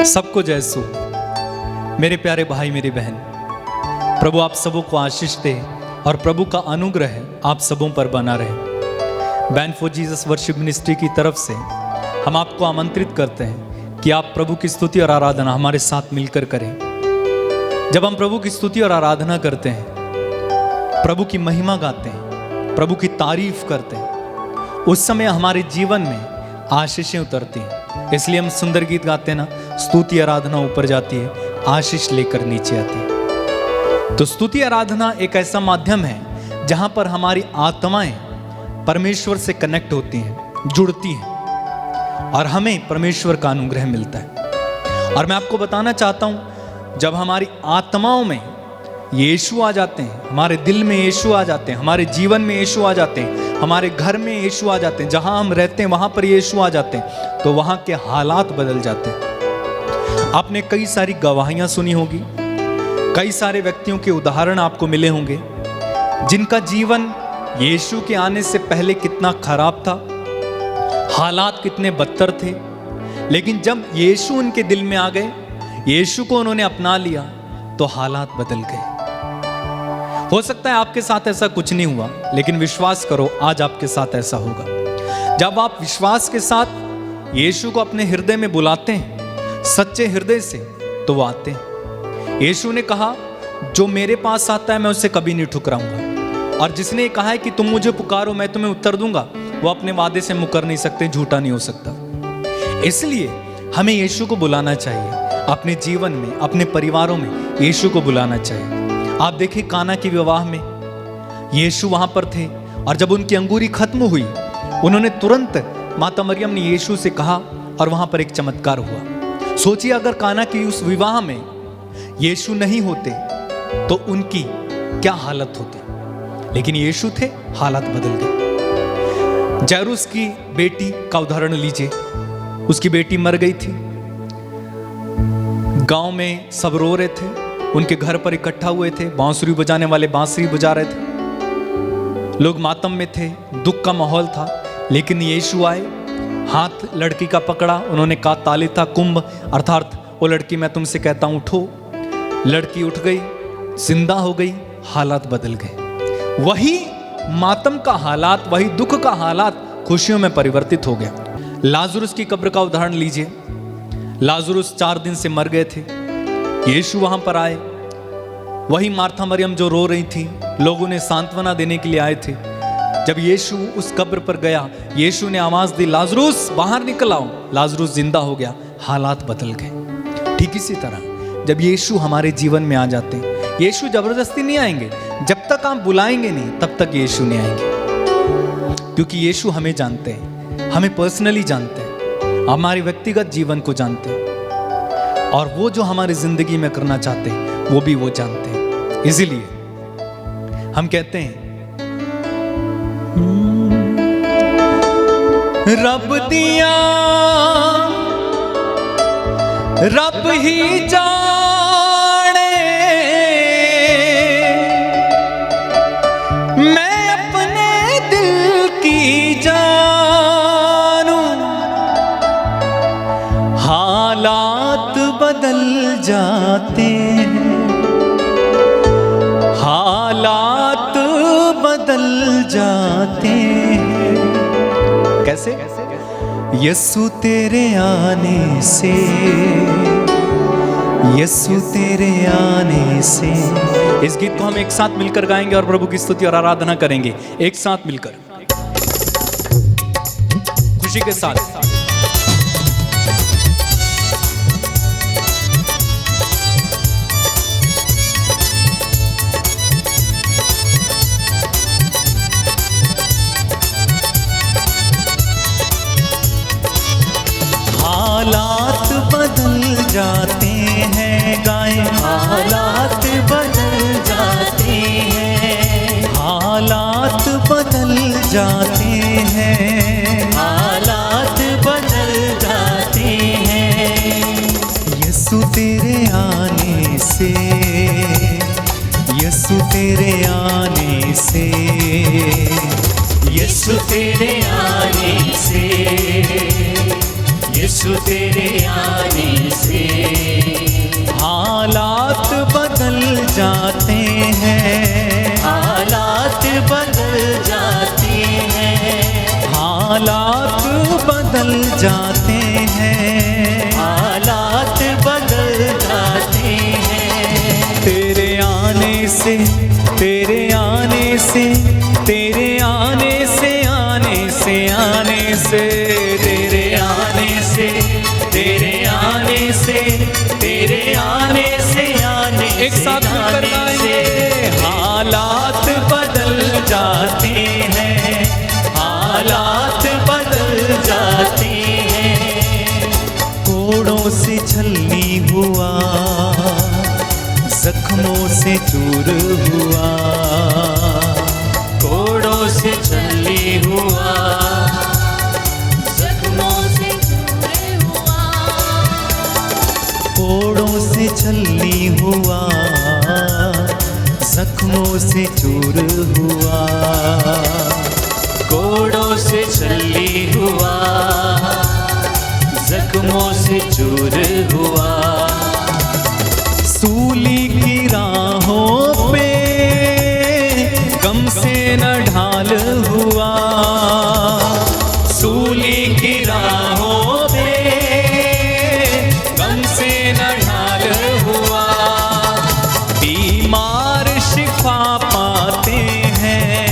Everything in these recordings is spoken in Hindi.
सबको जयसु। मेरे प्यारे भाई मेरी बहन, प्रभु आप सबों को आशीष दे और प्रभु का अनुग्रह आप सबों पर बना रहे। Band for Jesus worship ministry की तरफ से हम आपको आमंत्रित करते हैं कि आप प्रभु की स्तुति और आराधना हमारे साथ मिलकर करें। जब हम प्रभु की स्तुति और आराधना करते हैं, प्रभु की महिमा गाते हैं, प्रभु की तारीफ करते हैं, उस समय हमारे जीवन में आशीषें उतरती हैं। इसलिए हम सुंदर गीत गाते हैं ना, स्तुति आराधना ऊपर जाती है, आशीष लेकर नीचे आती है। तो स्तुति आराधना एक ऐसा माध्यम है जहां पर हमारी आत्माएं परमेश्वर से कनेक्ट होती हैं, जुड़ती हैं और हमें परमेश्वर का अनुग्रह मिलता है। और मैं आपको बताना चाहता हूं, जब हमारी आत्माओं में यीशु आ जाते हैं, हमारे दिल में यीशु आ जाते हैं, हमारे जीवन में यीशु आ जाते हैं, हमारे घर में यीशु आ जाते हैं, जहां हम रहते हैं वहां पर यीशु आ जाते हैं, तो वहां के हालात बदल जाते हैं। आपने कई सारी गवाहियां सुनी होगी, कई सारे व्यक्तियों के उदाहरण आपको मिले होंगे जिनका जीवन यीशु के आने से पहले कितना खराब था, हालात कितने बदतर थे, लेकिन जब यीशु उनके दिल में आ गए, यीशु को उन्होंने अपना लिया, तो हालात बदल गए। हो सकता है आपके साथ ऐसा कुछ नहीं हुआ, लेकिन विश्वास करो आज आपके साथ ऐसा होगा। जब आप विश्वास के साथ यीशु को अपने हृदय में बुलाते हैं, सच्चे हृदय से, तो वो आते हैं। यीशु ने कहा, जो मेरे पास आता है मैं उसे कभी नहीं ठुकराऊंगा। और जिसने कहा है कि तुम मुझे पुकारो मैं तुम्हें उत्तर दूंगा, वो अपने वादे से मुकर नहीं सकते, झूठा नहीं हो सकता। इसलिए हमें यीशु को बुलाना चाहिए अपने जीवन में, अपने परिवारों में यीशु को बुलाना चाहिए। आप देखिए काना के विवाह में यीशु वहां पर थे, और जब उनकी अंगूरी खत्म हुई, उन्होंने तुरंत माता मरियम ने यीशु से कहा, और वहां पर एक चमत्कार हुआ। सोचिए अगर काना की उस विवाह में यीशु नहीं होते तो उनकी क्या हालत होती। लेकिन यीशु थे, हालत बदल गए। जैरुस की बेटी का उदाहरण लीजिए, उसकी बेटी मर गई थी। गांव में सब रो रहे थे, उनके घर पर इकट्ठा हुए थे, बांसुरी बजाने वाले बांसुरी बजा रहे थे, लोग मातम में थे, दुख का माहौल था। लेकिन यीशु आए, हाथ लड़की का पकड़ा, उन्होंने कहा तालिथा कुम्भ, अर्थात वो लड़की मैं तुमसे कहता हूं उठो। लड़की उठ गई, जिंदा हो गई, हालात बदल गए। वही मातम का हालात, वही दुख का हालात खुशियों में परिवर्तित हो गया। लाजरुस की कब्र का उदाहरण लीजिए। लाजरुस 4 दिन से मर गए थे, यीशु वहां पर आए। वही मार्था मरियम जो रो रही थी, लोग उन्हें सांत्वना देने के लिए आए थे। जब यीशु उस कब्र पर गया, यीशु ने आवाज दी, लाजरुस बाहर निकल आओ। लाजरुस जिंदा हो गया, हालात बदल गए। ठीक इसी तरह जब यीशु हमारे जीवन में आ जाते हैं, यीशु जबरदस्ती नहीं आएंगे, जब तक आप बुलाएंगे नहीं तब तक यीशु नहीं आएंगे। क्योंकि यीशु हमें जानते हैं, हमें पर्सनली जानते हैं, हमारे व्यक्तिगत जीवन को जानते हैं, और वो जो हमारी जिंदगी में करना चाहते हैं वो भी वो जानते हैं। इसीलिए हम कहते हैं, रब दिया रब ही जाने, मैं अपने दिल की जानू, हालात बदल जाते हैं, हालात बदल जाते हैं। कैसे? यीशु तेरे आने से, यीशु तेरे आने से। इस गीत को हम एक साथ मिलकर गाएंगे और प्रभु की स्तुति और आराधना करेंगे, एक साथ मिलकर खुशी के साथ। हालात बदल जाते हैं, गाएं हालात बदल जाते हैं, हालात बदल जाते हैं, हालात बदल जाते हैं। यीशु तेरे आने से, यीशु तेरे आने से, यीशु तेरे आने से, यीशु तेरे आने से एक साथ मिलकर गाएंगे। हालात बदल जाते हैं, हालात बदल जाते हैं। कोड़ों से छलनी हुआ, जख्मों से चूर हुआ, कोड़ों से छलनी हुआ, जख्मों से चूर हुआ, कोड़ों से छलनी हुआ, जख्मों से चूर हुआ, कोड़ों से छलनी हुआ, जख्मों से चूर हुआ। सूली की राहों पे गम से न ढाल हुआ, सूली की राहों पे गम से न ढाल हुआ। बीमार शिफा पाते हैं,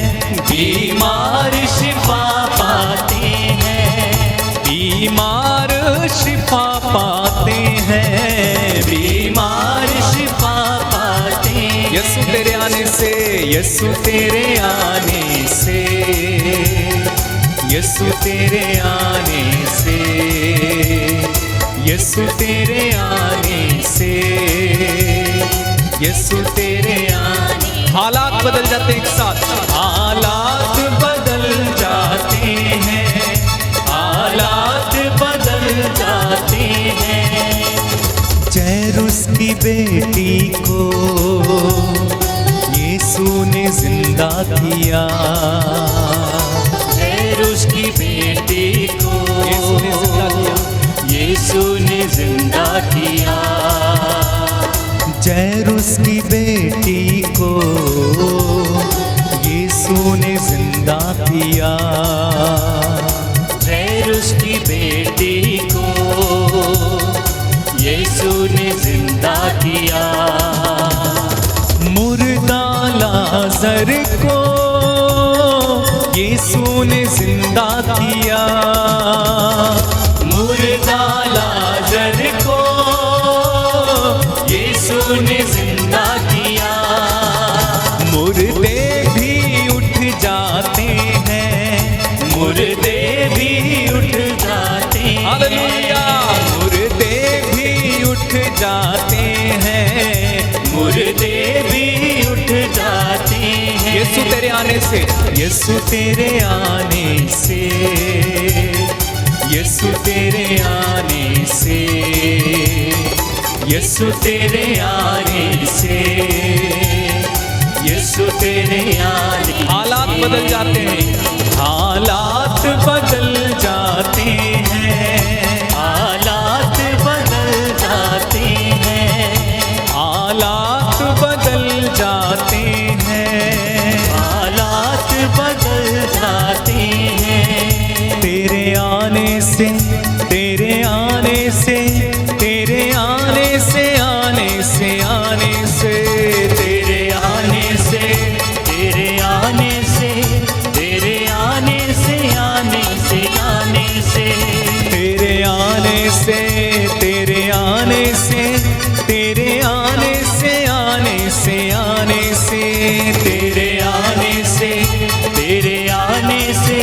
बीमार शिफा पाते हैं, बीमार शिफा पाते हैं, बीमार शिफा पाते हैं। यीशु तेरे आने से, यीशु तेरे आने से, यीशु तेरे आने से, यीशु तेरे आने से, यीशु तेरे आने। हालात बदल जाते एक साथ। हालात बदल जाते हैं, हालात बदल जाते हैं। जैरुस की बेटी को यीशु ने जिंदा किया, जैरुस की बेटी को यीशु ने जिंदा किया, यीशु ने जिंदा किया। जैरुस की बेटी को यीशु ने जिंदा किया, जैरुस की बेटी को यीशु ने जिंदा किया। मुर्दा लाजर को यीशु ने जिंदा किया, मुर्दा लाजर को यीशु ने जिंदा किया। मुर्दे भी उठ जाते हैं, मुर्दे भी उठ जाते हैं, हालेलुया। मुर्दे भी उठ जाते हैं, मुर्दे भी उठ जाते हैं। यीशु तेरे आने से, यीशु तेरे आने से, यीशु तेरे आने से, यीशु तेरे आने से, यीशु तेरे आने। हालात बदल जाते हैं, हालात बदल जाते हैं, हालात बदल जाते हैं, हालात बदल जाते हैं, हालात बदल जाते हैं। तेरे आने से, तेरे आने से, तेरे आने से, आने से, आने से, तेरे आने से, तेरे आने से, तेरे आने से, आने से, आने से, तेरे आने से, तेरे आने से, तेरे आने से, आने से, आने से, तेरे आने से, तेरे आने से,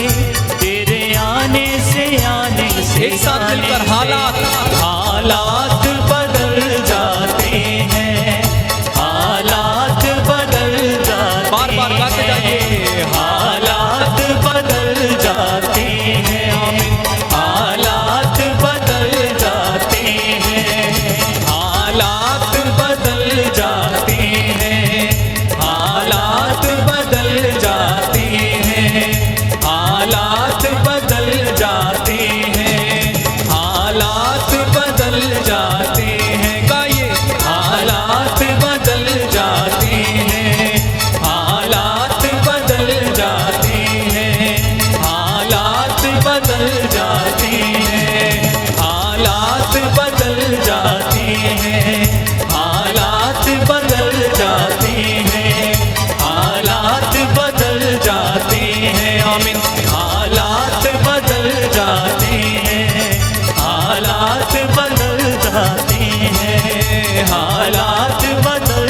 तेरे आने से, आने से। एक साथ मिलकर हालात, हालात बदल जाते हैं, हालात बदल जाते, बार बार गाते जाइए। हालात बदल जाते हैं, हालात बदल जाते हैं, हालात बदल जाते हैं, हालात बदल जाते हैं, हालात बदल जाते हैं, हालात बदल जाते हैं। गाइए, हालात बदल जाते हैं, हालात बदल जाते हैं, हालात बदल जाते हैं, हालात बदल जाते हैं, हालात बदल जाते हैं, हालात बदल जाते हैं। आमीन। हालात बदल जाते हैं, हालात बदल जाते हैं, हालात बदल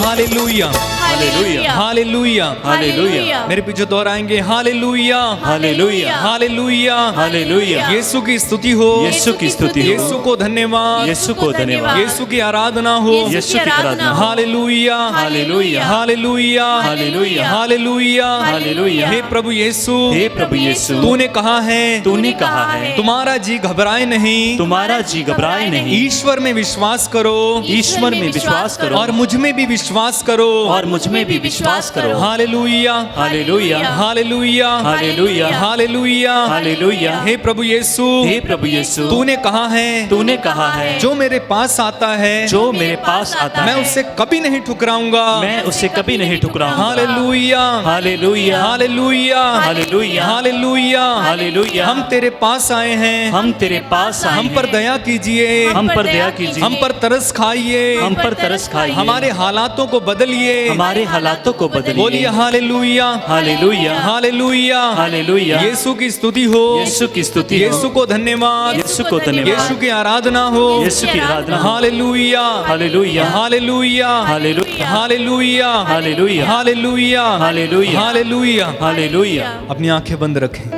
हालेलुया हालेलुया हालेलुया। हालेलुया मेरे पीछे दोहराएंगे हालेलुया हालेलुया हालेलुया हालेलुया। यीशु की स्तुति हो, यीशु की स्तुति हो, यीशु को धन्यवाद, यीशु को धन्यवाद, यीशु की आराधना हो, यीशु की आराधना हो। Hallelujah hallelujah hallelujah hallelujah hallelujah hallelujah. हे प्रभु यीशु, हे प्रभु यीशु, तूने कहा है, तूने कहा है, तुम्हारा जी घबराए नहीं, तुम्हारा जी घबराए नहीं। ईश्वर में विश्वास करो, ईश्वर में विश्वास करो, और मुझ में भी विश्वास करो, और मुझ में भी विश्वास करो। Hallelujah hallelujah hallelujah hallelujah hallelujah hallelujah. हे प्रभु यीशु, हे प्रभु यीशु, तूने कहा है, तूने कहा है, जो मेरे पास आता है, जो मेरे पास आता मैं है, उससे कभी नहीं ठुकराऊंगा, मैं उसे कभी नहीं ठुकराऊंगा। Hallelujah hallelujah hallelujah hallelujah hallelujah hallelujah. हम तेरे पास आए हैं, हम तेरे पास आए हम हैं। पर दया कीजिए, हम पर दया कीजिए, हम पर तरस खाइए, हम पर तरस खाइए, हमारे हालातों को बदलिए, हमारे हालातों को बदलिए। बोलिए हालेलुया हालेलुया हालेलुया हालेलुया। यीशु की स्तुति हो, यीशु की स्तुति हो, यीशु को धन्यवाद, यीशु को धन्यवाद, यीशु की आराधना हो, यीशु की आराधना हो। Hallelujah hallelujah hallelujah hallelujah hallelujah hallelujah hallelujah hallelujah hallelujah. Hallelujah. अपनी आंखें बंद रखें,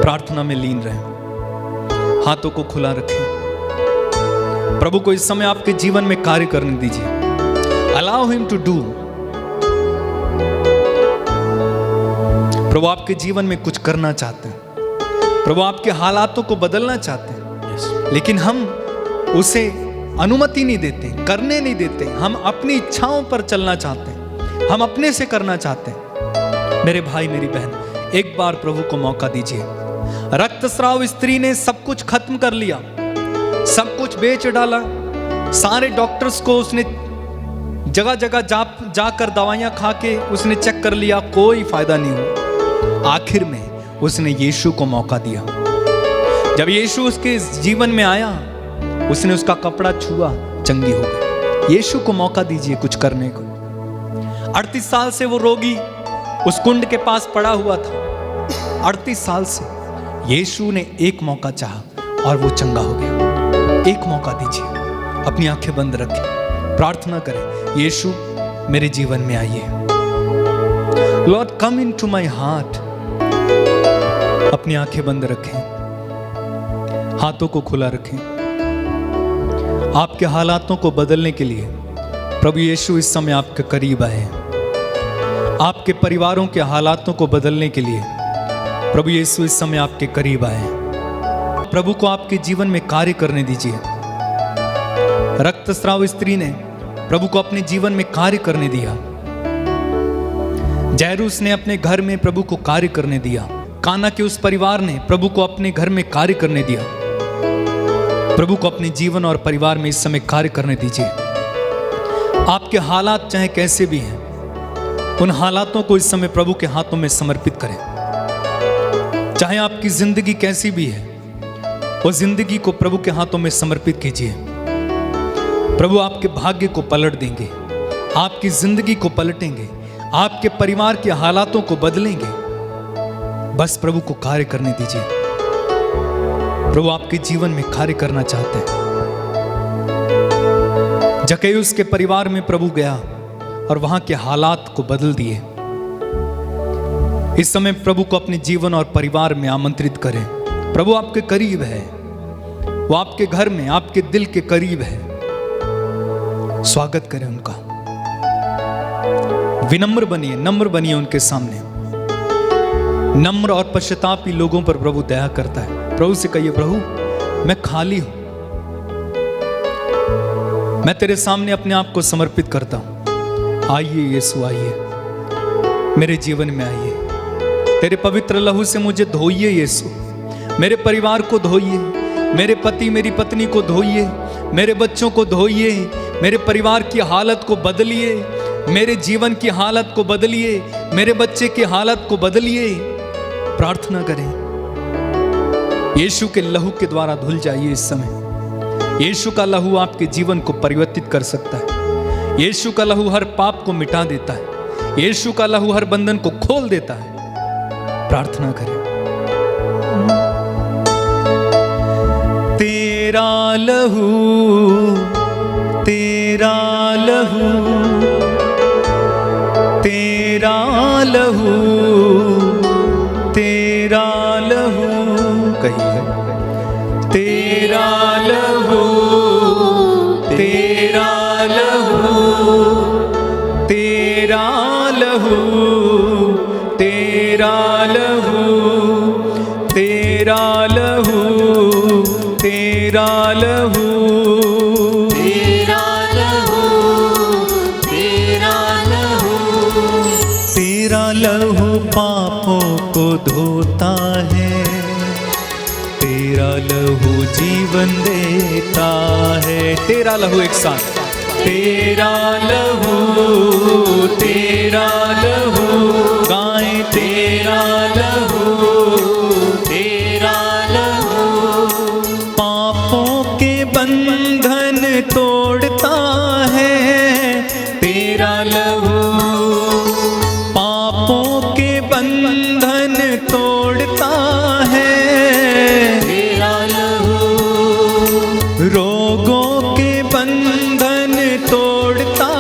प्रार्थना में लीन रहें, हाथों को खुला रखें। प्रभु को इस समय आपके जीवन में कार्य करने दीजिए। Allow him to do. प्रभु आपके जीवन में कुछ करना चाहते हैं, प्रभु आपके हालातों को बदलना चाहते हैं, लेकिन हम उसे अनुमति नहीं देते, करने नहीं देते। हम अपनी इच्छाओं पर चलना चाहते हैं, हम अपने से करना चाहते हैं। मेरे भाई मेरी बहन, एक बार प्रभु को मौका दीजिए। रक्तस्राव स्त्री ने सब कुछ खत्म कर लिया, सब कुछ बेच डाला, सारे डॉक्टर्स को उसने जगह जगह जाकर दवाइयां खा के उसने चेक कर लिया, कोई फायदा नहीं हुआ। आखिर में उसने यीशु को मौका दिया। जब यीशु उसके जीवन में आया, उसने उसका कपड़ा छुआ, चंगी हो गई। यीशु को मौका दीजिए कुछ करने को। 38 साल से वो रोगी उस कुंड के पास पड़ा हुआ था, 38 साल से। यीशु ने एक मौका चाहा और वो चंगा हो गया। एक मौका दीजिए, अपनी आंखें बंद रखें, प्रार्थना करें, यीशु मेरे जीवन में आइए। Lord come into my heart. अपनी आंखें बंद रखें, हाथों को खुला रखें। आपके हालातों को बदलने के लिए प्रभु यीशु इस समय आपके करीब आए हैं। आपके परिवारों के हालातों को बदलने के लिए प्रभु यीशु इस समय आपके करीब आए हैं। प्रभु को आपके जीवन में कार्य करने दीजिए। रक्तस्राव स्त्री ने प्रभु को अपने जीवन में कार्य करने दिया। जैरूस ने अपने घर में प्रभु को कार्य करने दिया। काना के उस परिवार ने प्रभु को अपने घर में कार्य करने दिया। प्रभु को अपने जीवन और परिवार में इस समय कार्य करने दीजिए। आपके हालात चाहे कैसे भी हैं, उन हालातों को इस समय प्रभु के हाथों में समर्पित करें। चाहे आपकी जिंदगी कैसी भी है, वो जिंदगी को प्रभु के हाथों में समर्पित कीजिए। प्रभु आपके भाग्य को पलट देंगे, आपकी जिंदगी को पलटेंगे, आपके परिवार के हालातों को बदलेंगे। बस प्रभु को कार्य करने दीजिए। प्रभु आपके जीवन में कार्य करना चाहते हैं। जक्कैयुस के परिवार में प्रभु गया और वहां के हालात को बदल दिए। इस समय प्रभु को अपने जीवन और परिवार में आमंत्रित करें। प्रभु आपके करीब है, वो आपके घर में, आपके दिल के करीब है। स्वागत करें उनका। विनम्र बनिए, नम्र बनिए उनके सामने। नम्र और पश्चातापी लोगों पर प्रभु दया करता है। प्रभु से कहिए, प्रभु मैं खाली हूं, मैं तेरे सामने अपने आप को समर्पित करता हूं। आइए यीशु, आइए मेरे जीवन में आइए। तेरे पवित्र लहू से मुझे धोइए यीशु। मेरे परिवार को धोइए, मेरे पति मेरी पत्नी को धोइए, मेरे बच्चों को धोइए, मेरे परिवार की हालत को बदलिए, मेरे जीवन की हालत को बदलिए, मेरे बच्चे की हालत को बदलिए। प्रार्थना करें, यीशु के लहू के द्वारा धुल जाइए। इस समय यीशु का लहू आपके जीवन को परिवर्तित कर सकता है। यीशु का लहू हर पाप को मिटा देता है। यीशु का लहू हर बंधन को खोल देता है। प्रार्थना करें। तेरा लहू, तेरा लहू, तेरा लहू, तेरा लहू, कहिए तेरा लहू, तेरा लहू, तेरा लहू, तेरा लहू, तेरा लहू, तेरा लहू, तेरा लहू, तेरा लहू, तेरा लहू पापों को धोता है, तेरा लहू जीवन देता है। तेरा लहू एक साथ, तेरा लहू, तेरा लहू, गाएं तेरा लहू, तेरा लहू, पापों के बंधन तोड़ता है, तेरा लहू, पापों के बंधन तोड़ता है, तेरा लहू, रोगों के बंधन तोड़ता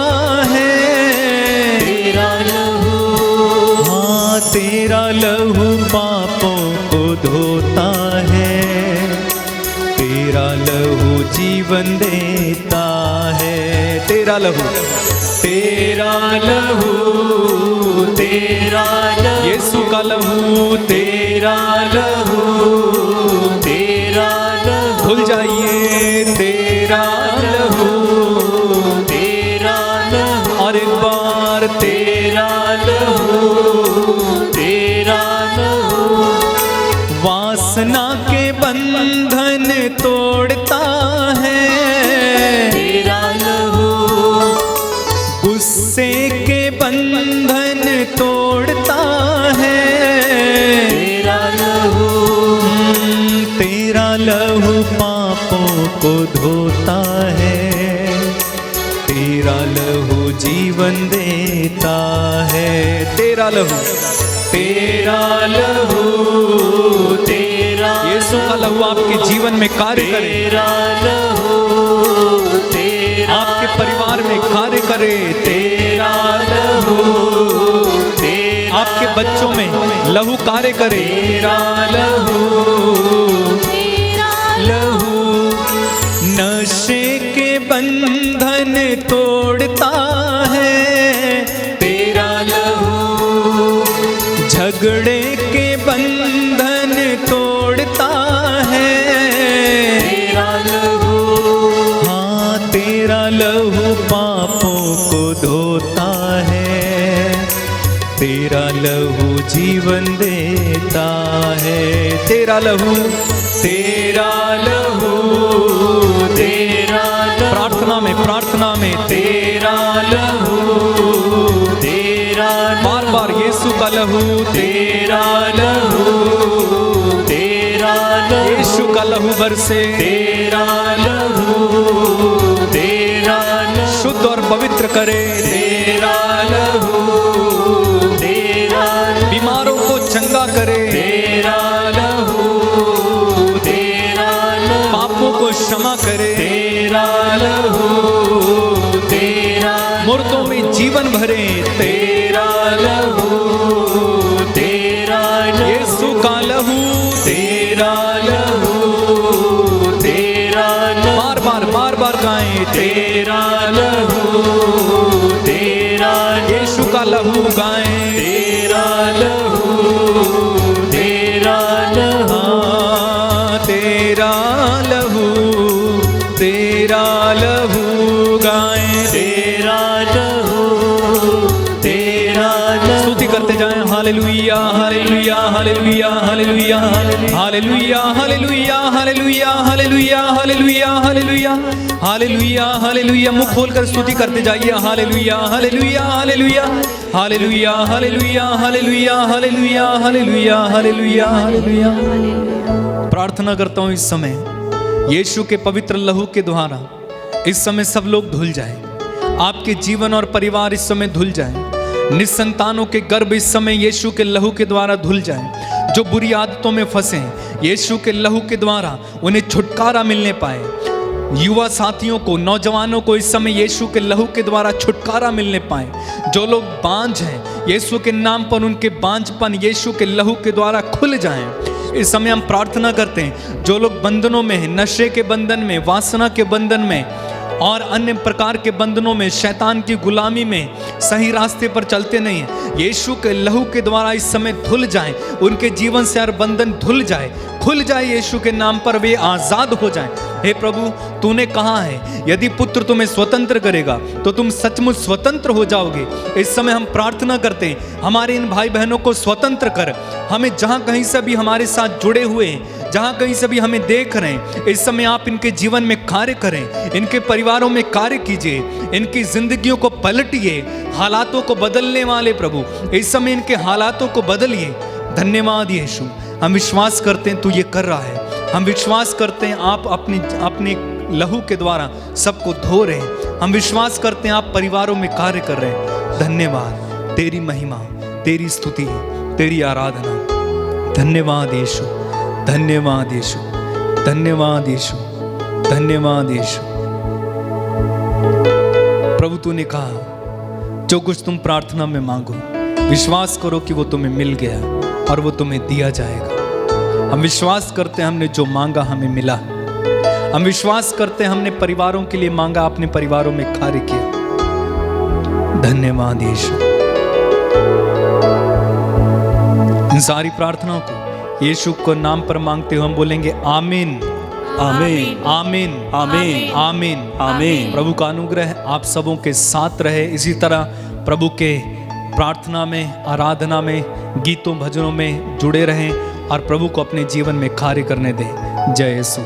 है, तेरा लहू, हाँ तेरा लहू पापों को धोता है, तेरा लहू जीवन देता है। तेरा लहू, तेरा लहू, तेरा लहू, यीशु का लहू, तेरा लहू, तेरा लहू, भूल जाइए तेरा लहू, तेरा लहू, और एक बार तेरा लहू, तेरा लहू, वासना के बंधन तोड़ता है, तेरा लहू, गुस्से के बंधन तोड़ता है, तेरा लहू, तेरा लहू पापों को धोता है, तेरा लहू जीवन देता है। तेरा लहू, तेरा लहू, तेरा यीशु का लहू आपके जीवन में कार्य करे, तेरा लहू, तेरा आपके परिवार में कार्य करे, तेरा लहू, तेरा आपके बच्चों में लहू कार्य करे, तेरा लहू, लहू नशे के बंधन तोड़ता है, तेरा लहू झगड़े के बंधन तोड़ता है, तेरा लहू, हाँ तेरा लहू पापों को धोता है, तेरा लहू जीवन देता है। तेरा लहू, तेरा लहू, तेरा लहू, प्रार्थना में, प्रार्थना में तेरा लहू, तेरा बार बार यीशु का लहू, तेरा लहू, तेरा लहू, यीशु का लहू बरसे, तेरा लहू, तेरा लहू, शुद्ध और पवित्र करे, तेरा लहू, तेरा लहू, बीमारों को चंगा करे, तेरा लहू, तेरा लहू, पापों को क्षमा करे, तेरा लहू, तेरा मुर्दों में जीवन भरे, तेरा लहू, तेरा लहू, यीशु का लहू, तेरा लहू, तेरा लहू, बार बार बार बार गाएं, तेरा लहू, तेरा यीशु का लहू गाएं, तेरा लहू, तेरा लहू, हाँ तेरा लहू, तेरा लहू गाएं, तेरा लहू, तेरा लहू, स्तुति करते जाएं, hallelujah hallelujah hallelujah hallelujah hallelujah hallelujah hallelujah hallelujah hallelujah hallelujah hallelujah hallelujah. मुख खोलकर स्तुति करते जाइए, hallelujah hallelujah hallelujah hallelujah hallelujah hallelujah hallelujah hallelujah hallelujah hallelujah. प्रार्थना करता हूँ इस समय यीशु के पवित्र लहू के द्वारा इस समय सब लोग धुल जाएं, आपके जीवन और परिवार इस समय धुल जाएं, निसंतानों के गर्भ इस समय यीशु के लहू के द्वारा धुल जाएं, जो बुरी आदतों में फंसे हैं यीशु के लहू के द्वारा उन्हें छुटकारा मिलने पाए, युवा साथियों को, नौजवानों को इस समय यीशु के लहू के द्वारा छुटकारा मिलने पाए। जो लोग बांझ हैं, यीशु के नाम पर उनके बांझपन यीशु के लहू के द्वारा खुल जाएं। इस समय हम प्रार्थना करते हैं, जो लोग बंधनों में हैं, नशे के बंधन में, वासना के बंधन में और अन्य प्रकार के बंधनों में, शैतान की गुलामी में, सही रास्ते पर चलते नहीं हैं, यीशु के लहू के द्वारा इस समय धुल जाएं। उनके जीवन से हर बंधन धुल जाए, खुल जाए। यीशु के नाम पर वे आज़ाद हो जाएं। हे प्रभु, तूने कहा है यदि पुत्र तुम्हें स्वतंत्र करेगा तो तुम सचमुच स्वतंत्र हो जाओगे। इस समय हम प्रार्थना करते हैं, हमारे इन भाई बहनों को स्वतंत्र कर। हमें जहाँ कहीं से भी हमारे साथ जुड़े हुए हैं, जहाँ कहीं से भी हमें देख रहे हैं, इस समय आप इनके जीवन में कार्य करें, इनके परिवारों में कार्य कीजिए, इनकी जिंदगियों को पलटिए, हालातों को बदलने वाले प्रभु इस समय इनके हालातों को बदलिए। धन्यवाद यीशु, हम विश्वास करते हैं तू ये कर रहा है। हम विश्वास करते हैं आप अपने लहू के द्वारा सबको धो रहे हैं। हम विश्वास करते हैं आप परिवारों में कार्य कर रहे हैं। धन्यवाद, तेरी महिमा, तेरी स्तुति, तेरी आराधना। धन्यवाद यीशु, धन्यवाद यीशु, धन्यवाद यीशु, धन्यवाद यीशु। प्रभु तूने कहा जो कुछ तुम प्रार्थना में मांगो, विश्वास करो कि वो तुम्हें मिल गया और वो तुम्हें दिया जाएगा। हम विश्वास करते हैं हमने जो मांगा हमें मिला। हम विश्वास करते हैं हमने परिवारों के लिए मांगा, अपने परिवारों में कार्य किया। धन्यवाद यीशु। इन सारी प्रार्थनाओं को यीशु को नाम पर मांगते हुए हम बोलेंगे आमीन, आमीन, आमीन, आमीन, आमीन, आमीन। प्रभु का अनुग्रह आप सबों के साथ रहे। इसी तरह प्रभु के प्रार्थना में, आराधना में, गीतों भजनों में जुड़े रहें और प्रभु को अपने जीवन में कार्य करने दें। जय यीशु।